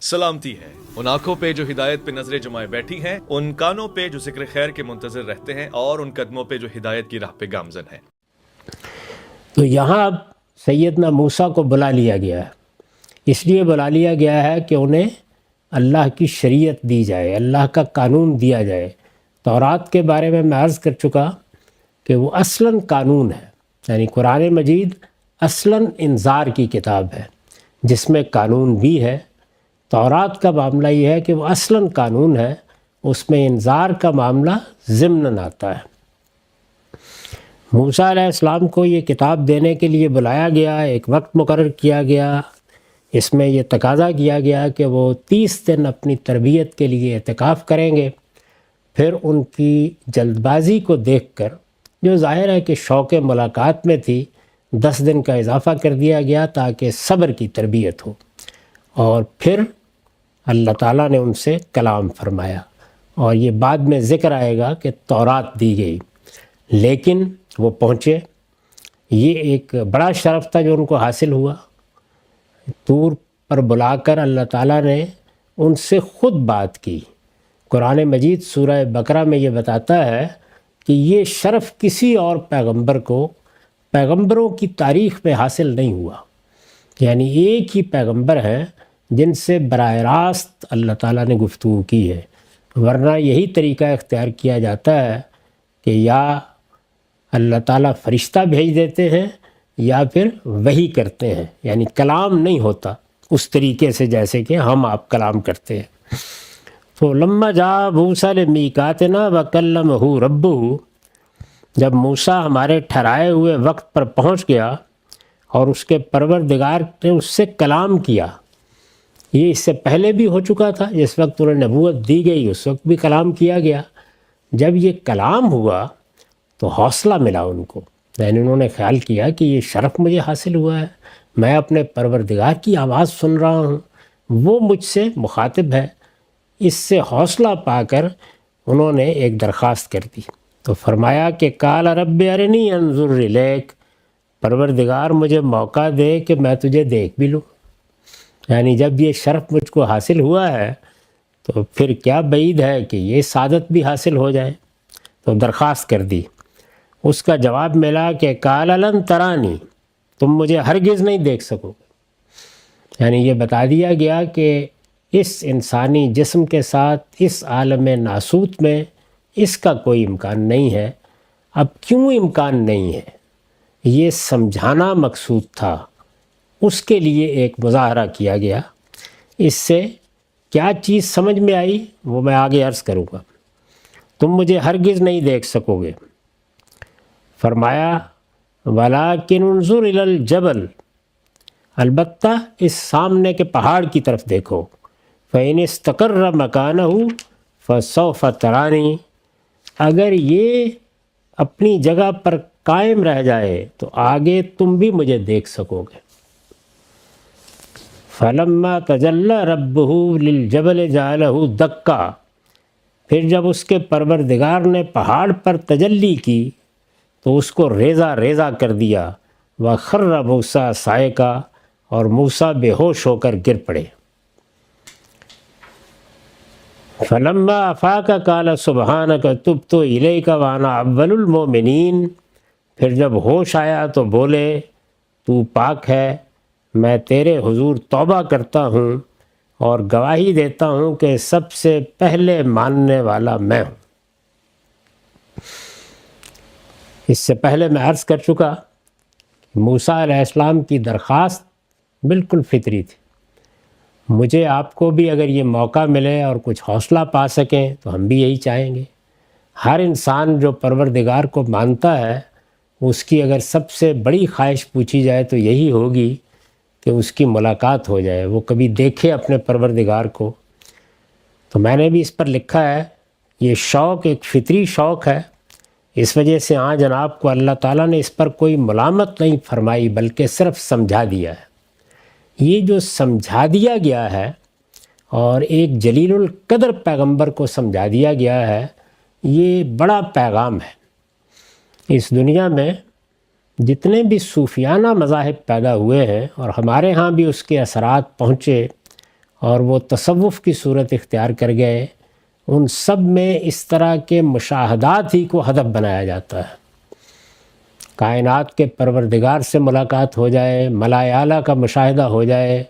سلامتی ہے ان آنکھوں پہ جو ہدایت پہ نظریں جمائے بیٹھی ہیں، ان کانوں پہ جو ذکر خیر کے منتظر رہتے ہیں، اور ان قدموں پہ جو ہدایت کی راہ پہ گامزن ہیں۔ تو یہاں اب سیدنا موسیٰ کو بلا لیا گیا ہے، اس لیے بلا لیا گیا ہے کہ انہیں اللہ کی شریعت دی جائے، اللہ کا قانون دیا جائے۔ تورات کے بارے میں عرض کر چکا کہ وہ اصلاً قانون ہے، یعنی قرآن مجید اصلاً انذار کی کتاب ہے جس میں قانون بھی ہے۔ تورات کا معاملہ یہ ہے کہ وہ اصلاً قانون ہے، اس میں انذار کا معاملہ ضمناً آتا ہے۔ موسیٰ علیہ السلام کو یہ کتاب دینے کے لیے بلایا گیا، ایک وقت مقرر کیا گیا، اس میں یہ تقاضا کیا گیا کہ وہ 30 دن اپنی تربیت کے لیے اعتکاف کریں گے۔ پھر ان کی جلد بازی کو دیکھ کر، جو ظاہر ہے کہ شوق ملاقات میں تھی، 10 دن کا اضافہ کر دیا گیا تاکہ صبر کی تربیت ہو، اور پھر اللہ تعالیٰ نے ان سے کلام فرمایا، اور یہ بعد میں ذکر آئے گا کہ تورات دی گئی، لیکن وہ پہنچے۔ یہ ایک بڑا شرف تھا جو ان کو حاصل ہوا۔ طور پر بلا کر اللہ تعالیٰ نے ان سے خود بات کی۔ قرآن مجید سورہ بقرہ میں یہ بتاتا ہے کہ یہ شرف کسی اور پیغمبر کو پیغمبروں کی تاریخ میں حاصل نہیں ہوا، یعنی ایک ہی پیغمبر ہیں جن سے براہ راست اللہ تعالیٰ نے گفتگو کی ہے، ورنہ یہی طریقہ اختیار کیا جاتا ہے کہ یا اللہ تعالیٰ فرشتہ بھیج دیتے ہیں یا پھر وحی کرتے ہیں، یعنی کلام نہیں ہوتا اس طریقے سے جیسے کہ ہم آپ کلام کرتے ہیں۔ تو لما جاء موسیٰ لمیقاتنا وکلمہ ربہ، جب موسیٰ ہمارے ٹھہرائے ہوئے وقت پر پہنچ گیا اور اس کے پروردگار نے اس سے کلام کیا۔ یہ اس سے پہلے بھی ہو چکا تھا، جس وقت انہیں نبوت دی گئی اس وقت بھی کلام کیا گیا۔ جب یہ کلام ہوا تو حوصلہ ملا ان کو، یعنی انہوں نے خیال کیا کہ یہ شرف مجھے حاصل ہوا ہے، میں اپنے پروردگار کی آواز سن رہا ہوں، وہ مجھ سے مخاطب ہے۔ اس سے حوصلہ پا کر انہوں نے ایک درخواست کر دی، تو فرمایا کہ قال رب ارنی انظر الیک، پروردگار مجھے موقع دے کہ میں تجھے دیکھ بھی لوں۔ یعنی جب یہ شرف مجھ کو حاصل ہوا ہے تو پھر کیا بعید ہے کہ یہ سعادت بھی حاصل ہو جائے۔ تو درخواست کر دی، اس کا جواب ملا کہ قال لن ترانی، تم مجھے ہرگز نہیں دیکھ سکو گے۔ یعنی یہ بتا دیا گیا کہ اس انسانی جسم کے ساتھ اس عالم ناسوت میں اس کا کوئی امکان نہیں ہے۔ اب کیوں امکان نہیں ہے یہ سمجھانا مقصود تھا، اس کے لیے ایک مظاہرہ کیا گیا۔ اس سے کیا چیز سمجھ میں آئی وہ میں آگے عرض کروں گا۔ تم مجھے ہرگز نہیں دیکھ سکو گے۔ فرمایا وَلَٰكِنْ انظُرْ إِلَى الْجَبَلِ، البتہ اس سامنے کے پہاڑ کی طرف دیکھو، فَإِنِ اسْتَقَرَّ مَكَانَهُ فَسَوْفَ تَرَانِي، اگر یہ اپنی جگہ پر قائم رہ جائے تو آگے تم بھی مجھے دیکھ سکو گے۔ فَلَمَّا تَجَلَّى رَبُّهُ لِلْجَبَلِ جَعَلَهُ دَكًّا، پھر جب اس کے پروردگار نے پہاڑ پر تجلی کی تو اس کو ریزہ ریزہ کر دیا۔ وَخَرَّ مُوسَىٰ صَعِقًا، اور موسیٰ بے ہوش ہو کر گر پڑے۔ فَلَمَّا أَفَاقَ قَالَ سُبْحَانَكَ تُبْتُ إِلَيْكَ وَأَنَا أَوَّلُ الْمُؤْمِنِينَ، پھر جب ہوش آیا تو بولے تو پاک ہے، میں تیرے حضور توبہ کرتا ہوں اور گواہی دیتا ہوں کہ سب سے پہلے ماننے والا میں ہوں۔ اس سے پہلے میں عرض کر چکا کہ موسیٰ علیہ السلام کی درخواست بالکل فطری تھی۔ مجھے آپ کو بھی اگر یہ موقع ملے اور کچھ حوصلہ پا سکیں تو ہم بھی یہی چاہیں گے۔ ہر انسان جو پروردگار کو مانتا ہے، اس کی اگر سب سے بڑی خواہش پوچھی جائے تو یہی ہوگی کہ اس کی ملاقات ہو جائے، وہ کبھی دیکھے اپنے پروردگار کو۔ تو میں نے بھی اس پر لکھا ہے، یہ شوق ایک فطری شوق ہے، اس وجہ سے جناب کو اللہ تعالیٰ نے اس پر کوئی ملامت نہیں فرمائی بلکہ صرف سمجھا دیا ہے۔ یہ جو سمجھا دیا گیا ہے اور ایک جلیل القدر پیغمبر کو سمجھا دیا گیا ہے، یہ بڑا پیغام ہے۔ اس دنیا میں جتنے بھی صوفیانہ مذاہب پیدا ہوئے ہیں اور ہمارے ہاں بھی اس کے اثرات پہنچے اور وہ تصوف کی صورت اختیار کر گئے، ان سب میں اس طرح کے مشاہدات ہی کو ہدف بنایا جاتا ہے۔ کائنات کے پروردگار سے ملاقات ہو جائے، ملائے اعلیٰ کا مشاہدہ ہو جائے،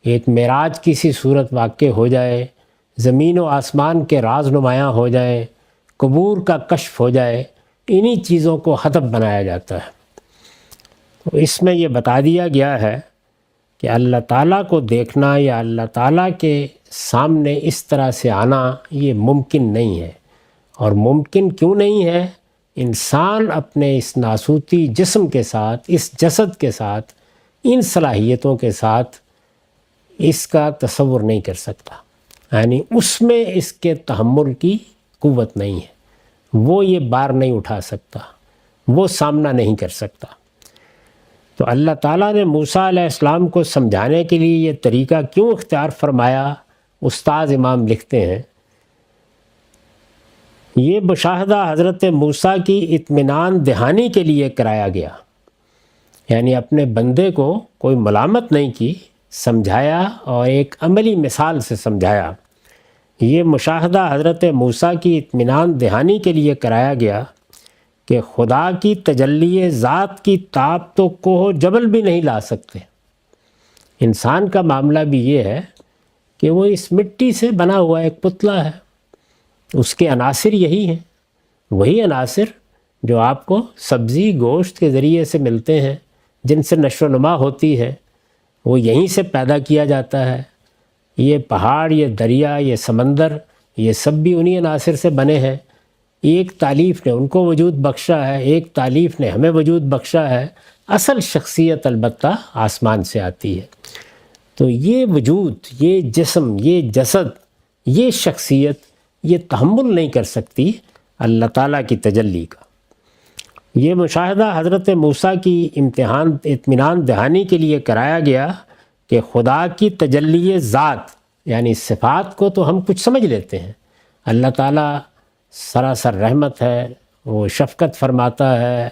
ایک معراج کی سی صورت واقع ہو جائے، زمین و آسمان کے راز نمایاں ہو جائیں، قبور کا کشف ہو جائے، انہی چیزوں کو ہدف بنایا جاتا ہے۔ تو اس میں یہ بتا دیا گیا ہے کہ اللہ تعالیٰ کو دیکھنا یا اللہ تعالیٰ کے سامنے اس طرح سے آنا یہ ممکن نہیں ہے۔ اور ممکن کیوں نہیں ہے؟ انسان اپنے اس ناسوتی جسم کے ساتھ، اس جسد کے ساتھ، ان صلاحیتوں کے ساتھ اس کا تصور نہیں کر سکتا، یعنی اس میں اس کے تحمل کی قوت نہیں ہے، وہ یہ بار نہیں اٹھا سکتا، وہ سامنا نہیں کر سکتا۔ تو اللہ تعالیٰ نے موسیٰ علیہ السلام کو سمجھانے کے لیے یہ طریقہ کیوں اختیار فرمایا؟ استاذ امام لکھتے ہیں یہ مشاہدہ حضرت موسیٰ کی اطمینان دہانی کے لیے کرایا گیا، یعنی اپنے بندے کو کوئی ملامت نہیں کی، سمجھایا اور ایک عملی مثال سے سمجھایا۔ یہ مشاہدہ حضرت موسیٰ کی اطمینان دہانی کے لیے کرایا گیا کہ خدا کی تجلی ذات کی تاب تو کوہ جبل بھی نہیں لا سکتے۔ انسان کا معاملہ بھی یہ ہے کہ وہ اس مٹی سے بنا ہوا ایک پتلا ہے، اس کے عناصر یہی ہیں، وہی عناصر جو آپ کو سبزی گوشت کے ذریعے سے ملتے ہیں، جن سے نشو و نما ہوتی ہے، وہ یہیں سے پیدا کیا جاتا ہے۔ یہ پہاڑ، یہ دریا، یہ سمندر، یہ سب بھی انہی عناصر سے بنے ہیں۔ ایک تالیف نے ان کو وجود بخشا ہے، ایک تالیف نے ہمیں وجود بخشا ہے، اصل شخصیت البتہ آسمان سے آتی ہے۔ تو یہ وجود، یہ جسم، یہ جسد، یہ شخصیت یہ تحمل نہیں کر سکتی اللہ تعالیٰ کی تجلی کا۔ یہ مشاہدہ حضرت موسیٰ کی اطمینان دہانی کے لیے کرایا گیا کہ خدا کی تجلی ذات، یعنی صفات کو تو ہم کچھ سمجھ لیتے ہیں، اللہ تعالیٰ سراسر رحمت ہے، وہ شفقت فرماتا ہے،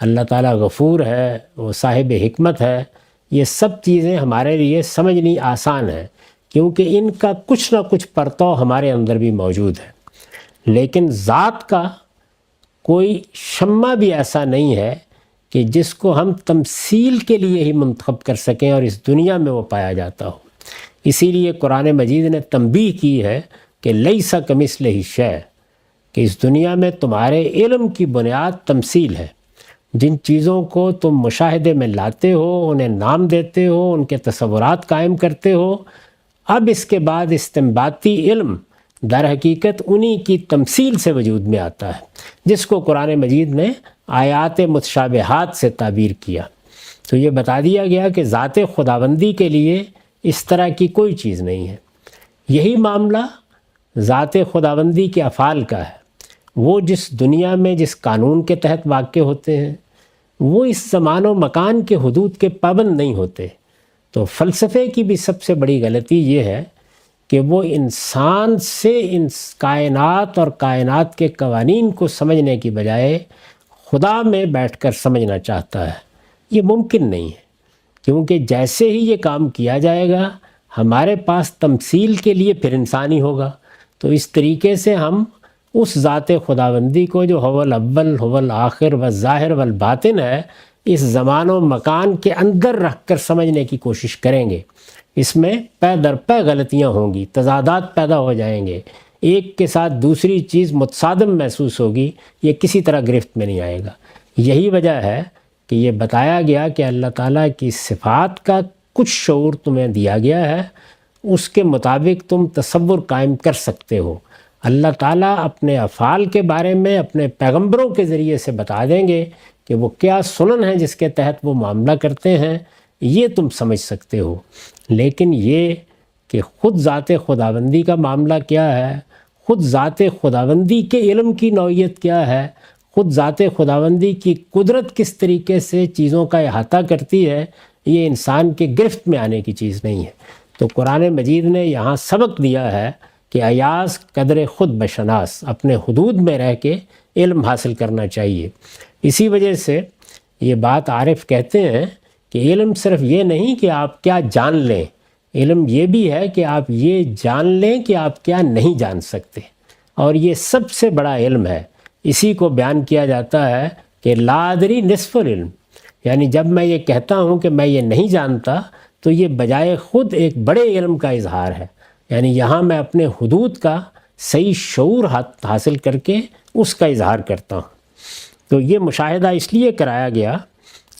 اللہ تعالیٰ غفور ہے، وہ صاحب حکمت ہے، یہ سب چیزیں ہمارے لیے سمجھنی آسان ہے کیونکہ ان کا کچھ نہ کچھ پرتو ہمارے اندر بھی موجود ہے۔ لیکن ذات کا کوئی شمع بھی ایسا نہیں ہے کہ جس کو ہم تمثیل کے لیے ہی منتخب کر سکیں اور اس دنیا میں وہ پایا جاتا ہو۔ اسی لیے قرآن مجید نے تنبیہ کی ہے کہ لیسا کمثلہ شیء، کہ اس دنیا میں تمہارے علم کی بنیاد تمثیل ہے۔ جن چیزوں کو تم مشاہدے میں لاتے ہو، انہیں نام دیتے ہو، ان کے تصورات قائم کرتے ہو، اب اس کے بعد استنباطی علم در حقیقت انہی کی تمثیل سے وجود میں آتا ہے، جس کو قرآن مجید نے آیات متشابہات سے تعبیر کیا۔ تو یہ بتا دیا گیا کہ ذات خداوندی کے لیے اس طرح کی کوئی چیز نہیں ہے۔ یہی معاملہ ذات خداوندی کے افعال کا ہے۔ وہ جس دنیا میں جس قانون کے تحت واقع ہوتے ہیں، وہ اس زمان و مکان کے حدود کے پابند نہیں ہوتے۔ تو فلسفے کی بھی سب سے بڑی غلطی یہ ہے کہ وہ انسان سے ان کائنات اور کائنات کے قوانین کو سمجھنے کی بجائے خدا میں بیٹھ کر سمجھنا چاہتا ہے۔ یہ ممکن نہیں ہے، کیونکہ جیسے ہی یہ کام کیا جائے گا ہمارے پاس تمثیل کے لیے پھر انسان ہی ہوگا۔ تو اس طریقے سے ہم اس ذات خداوندی کو جو هو الاول هو الآخر والظاہر والباطن ہے، اس زمان و مکان کے اندر رکھ کر سمجھنے کی کوشش کریں گے۔ اس میں پے در پے غلطیاں ہوں گی، تضادات پیدا ہو جائیں گے، ایک کے ساتھ دوسری چیز متصادم محسوس ہوگی، یہ کسی طرح گرفت میں نہیں آئے گا۔ یہی وجہ ہے کہ یہ بتایا گیا کہ اللہ تعالیٰ کی صفات کا کچھ شعور تمہیں دیا گیا ہے، اس کے مطابق تم تصور قائم کر سکتے ہو۔ اللہ تعالیٰ اپنے افعال کے بارے میں اپنے پیغمبروں کے ذریعے سے بتا دیں گے کہ وہ کیا سنن ہے جس کے تحت وہ معاملہ کرتے ہیں، یہ تم سمجھ سکتے ہو۔ لیکن یہ کہ خود ذات خداوندی کا معاملہ کیا ہے، خود ذات خداوندی کے علم کی نوعیت کیا ہے، خود ذات خداوندی کی قدرت کس طریقے سے چیزوں کا احاطہ کرتی ہے، یہ انسان کے گرفت میں آنے کی چیز نہیں ہے۔ تو قرآن مجید نے یہاں سبق دیا ہے کہ ایاز قدر خود بشناس، اپنے حدود میں رہ کے علم حاصل کرنا چاہیے۔ اسی وجہ سے یہ بات عارف کہتے ہیں کہ علم صرف یہ نہیں کہ آپ کیا جان لیں، علم یہ بھی ہے کہ آپ یہ جان لیں کہ آپ کیا نہیں جان سکتے، اور یہ سب سے بڑا علم ہے۔ اسی کو بیان کیا جاتا ہے کہ لا ادری نصف العلم، یعنی جب میں یہ کہتا ہوں کہ میں یہ نہیں جانتا تو یہ بجائے خود ایک بڑے علم کا اظہار ہے، یعنی یہاں میں اپنے حدود کا صحیح شعور حاصل کر کے اس کا اظہار کرتا ہوں۔ تو یہ مشاہدہ اس لیے کرایا گیا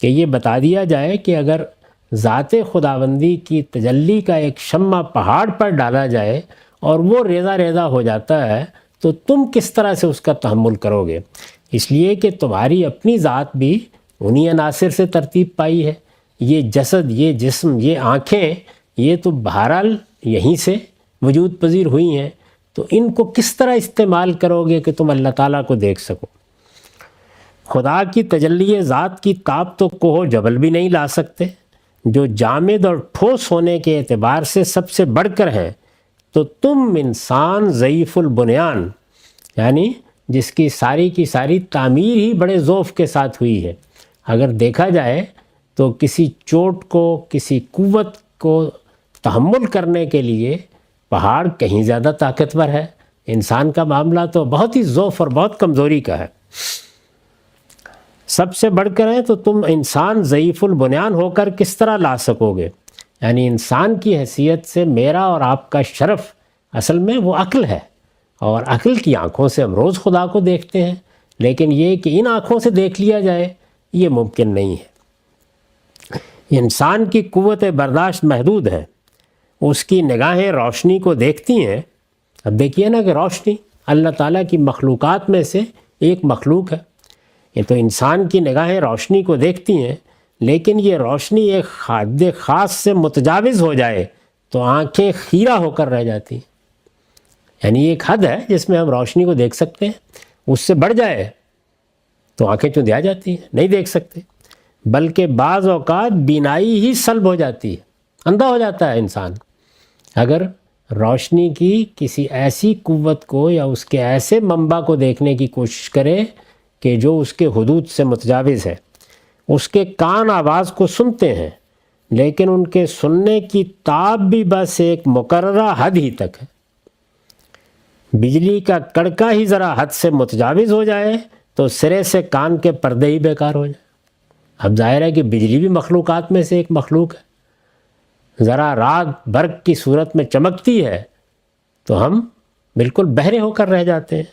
کہ یہ بتا دیا جائے کہ اگر ذات خداوندی کی تجلی کا ایک شمع پہاڑ پر ڈالا جائے اور وہ ریزہ ریزہ ہو جاتا ہے تو تم کس طرح سے اس کا تحمل کرو گے، اس لیے کہ تمہاری اپنی ذات بھی انہی عناصر سے ترتیب پائی ہے۔ یہ جسد، یہ جسم، یہ آنکھیں، یہ تو بہرحال یہیں سے وجود پذیر ہوئی ہیں، تو ان کو کس طرح استعمال کرو گے کہ تم اللہ تعالیٰ کو دیکھ سکو۔ خدا کی تجلی ذات کی تاب تو کوہ و جبل بھی نہیں لا سکتے، جو جامد اور ٹھوس ہونے کے اعتبار سے سب سے بڑھ کر ہیں، تو تم انسان ضعیف البنیان، یعنی جس کی ساری تعمیر ہی بڑے ذوف کے ساتھ ہوئی ہے، اگر دیکھا جائے تو کسی چوٹ کو، کسی قوت کو تحمل کرنے کے لیے پہاڑ کہیں زیادہ طاقتور ہے، انسان کا معاملہ تو بہت ہی ضعف اور بہت کمزوری کا ہے۔ سب سے بڑھ کر ہے تو تم انسان ضعیف البنیان ہو کر کس طرح لا سکو گے، یعنی انسان کی حیثیت سے میرا اور آپ کا شرف اصل میں وہ عقل ہے، اور عقل کی آنکھوں سے ہم روز خدا کو دیکھتے ہیں، لیکن یہ کہ ان آنکھوں سے دیکھ لیا جائے یہ ممکن نہیں ہے۔ انسان کی قوت برداشت محدود ہے، اس کی نگاہیں روشنی کو دیکھتی ہیں۔ اب دیکھیے نا کہ روشنی اللہ تعالیٰ کی مخلوقات میں سے ایک مخلوق ہے، یہ تو انسان کی نگاہیں روشنی کو دیکھتی ہیں، لیکن یہ روشنی ایک حد خاص سے متجاوز ہو جائے تو آنکھیں خیرہ ہو کر رہ جاتی ہیں، یعنی ایک حد ہے جس میں ہم روشنی کو دیکھ سکتے ہیں، اس سے بڑھ جائے تو آنکھیں چندیا جاتی ہیں، نہیں دیکھ سکتے، بلکہ بعض اوقات بینائی ہی سلب ہو جاتی ہے، اندھا ہو جاتا ہے انسان اگر روشنی کی کسی ایسی قوت کو یا اس کے ایسے منبع کو دیکھنے کی کوشش کرے کہ جو اس کے حدود سے متجاوز ہے۔ اس کے کان آواز کو سنتے ہیں، لیکن ان کے سننے کی تاب بھی بس ایک مقررہ حد ہی تک ہے۔ بجلی کا کڑکا ہی ذرا حد سے متجاوز ہو جائے تو سرے سے کان کے پردے ہی بیکار ہو جائیں۔ اب ظاہر ہے کہ بجلی بھی مخلوقات میں سے ایک مخلوق ہے، ذرا رات برق کی صورت میں چمکتی ہے تو ہم بالکل بہرے ہو کر رہ جاتے ہیں۔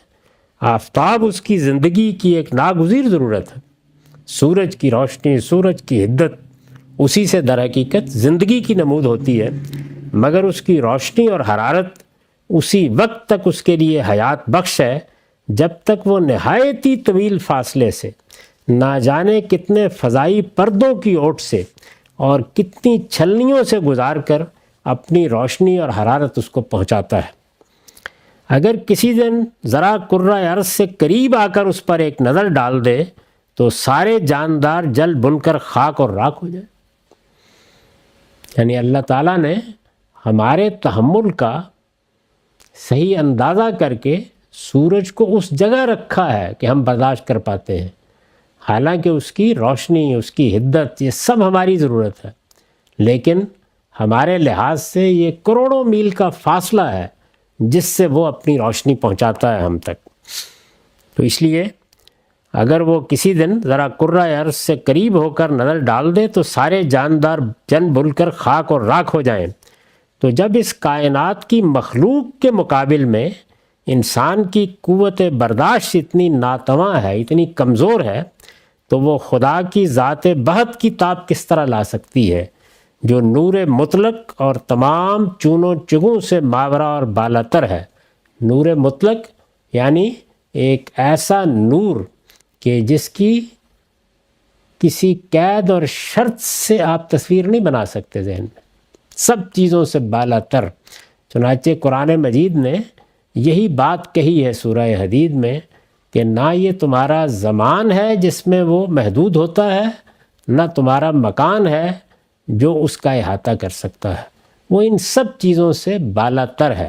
آفتاب اس کی زندگی کی ایک ناگزیر ضرورت ہے، سورج کی روشنی، سورج کی حدت اسی سے در حقیقت زندگی کی نمود ہوتی ہے، مگر اس کی روشنی اور حرارت اسی وقت تک اس کے لیے حیات بخش ہے جب تک وہ نہایتی طویل فاصلے سے، نہ جانے کتنے فضائی پردوں کی اوٹ سے اور کتنی چھلنیوں سے گزار کر اپنی روشنی اور حرارت اس کو پہنچاتا ہے۔ اگر کسی دن ذرا کرۂ ارض سے قریب آ کر اس پر ایک نظر ڈال دے تو سارے جاندار جل بن کر خاک اور راکھ ہو جائے۔ یعنی اللہ تعالیٰ نے ہمارے تحمل کا صحیح اندازہ کر کے سورج کو اس جگہ رکھا ہے کہ ہم برداشت کر پاتے ہیں، حالانکہ اس کی روشنی، اس کی حدت، یہ سب ہماری ضرورت ہے، لیکن ہمارے لحاظ سے یہ کروڑوں میل کا فاصلہ ہے جس سے وہ اپنی روشنی پہنچاتا ہے ہم تک۔ تو اس لیے اگر وہ کسی دن ذرا کرۂ ارض سے قریب ہو کر نظر ڈال دے تو سارے جاندار جن بھول کر خاک اور راکھ ہو جائیں، تو جب اس کائنات کی مخلوق کے مقابل میں انسان کی قوت برداشت اتنی ناتواں ہے، اتنی کمزور ہے، تو وہ خدا کی ذات بہت کی تاب کس طرح لا سکتی ہے جو نور مطلق اور تمام چون و چگوں سے ماورا اور بالاتر ہے۔ نور مطلق یعنی ایک ایسا نور کہ جس کی کسی قید اور شرط سے آپ تصویر نہیں بنا سکتے ذہن میں، سب چیزوں سے بالاتر۔ چنانچہ قرآن مجید نے یہی بات کہی ہے سورہ حدید میں کہ نہ یہ تمہارا زمان ہے جس میں وہ محدود ہوتا ہے، نہ تمہارا مکان ہے جو اس کا احاطہ کر سکتا ہے، وہ ان سب چیزوں سے بالاتر ہے۔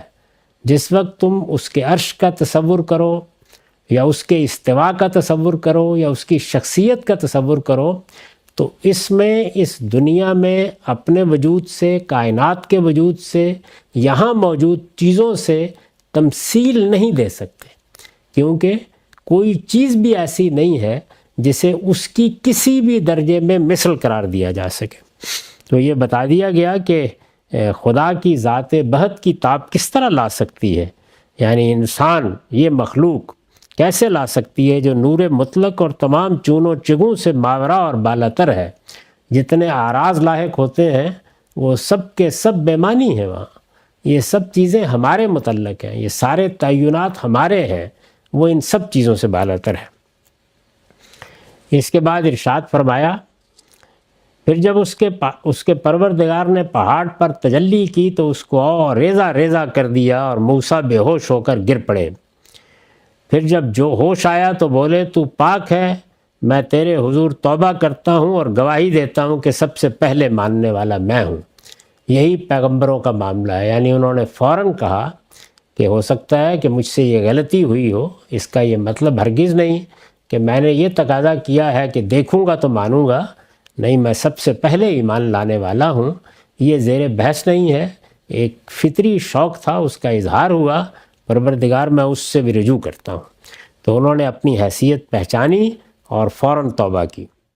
جس وقت تم اس کے عرش کا تصور کرو یا اس کے استوا کا تصور کرو یا اس کی شخصیت کا تصور کرو تو اس میں اس دنیا میں اپنے وجود سے، کائنات کے وجود سے، یہاں موجود چیزوں سے تمثیل نہیں دے سکتے، کیونکہ کوئی چیز بھی ایسی نہیں ہے جسے اس کی کسی بھی درجے میں مثل قرار دیا جا سکے۔ تو یہ بتا دیا گیا کہ خدا کی ذات بہت کی تاب کس طرح لا سکتی ہے، یعنی انسان یہ مخلوق کیسے لا سکتی ہے جو نور مطلق اور تمام چون و چگوں سے ماورا اور بالاتر ہے۔ جتنے اعراض لاحق ہوتے ہیں وہ سب کے سب بے معنی ہیں، وہاں یہ سب چیزیں ہمارے متعلق ہیں، یہ سارے تعینات ہمارے ہیں، وہ ان سب چیزوں سے بالاتر ہے۔ اس کے بعد ارشاد فرمایا، پھر جب اس کے پروردگار نے پہاڑ پر تجلی کی تو اس کو اور ریزہ ریزہ کر دیا اور موسیٰ بے ہوش ہو کر گر پڑے۔ پھر جب جو ہوش آیا تو بولے تو پاک ہے، میں تیرے حضور توبہ کرتا ہوں اور گواہی دیتا ہوں کہ سب سے پہلے ماننے والا میں ہوں۔ یہی پیغمبروں کا معاملہ ہے، یعنی انہوں نے فوراً کہا کہ ہو سکتا ہے کہ مجھ سے یہ غلطی ہوئی ہو، اس کا یہ مطلب ہرگز نہیں کہ میں نے یہ تقاضا کیا ہے کہ دیکھوں گا تو مانوں گا، نہیں، میں سب سے پہلے ایمان لانے والا ہوں۔ یہ زیر بحث نہیں ہے، ایک فطری شوق تھا، اس کا اظہار ہوا، پروردگار میں اس سے بھی رجوع کرتا ہوں۔ تو انہوں نے اپنی حیثیت پہچانی اور فوراً توبہ کی۔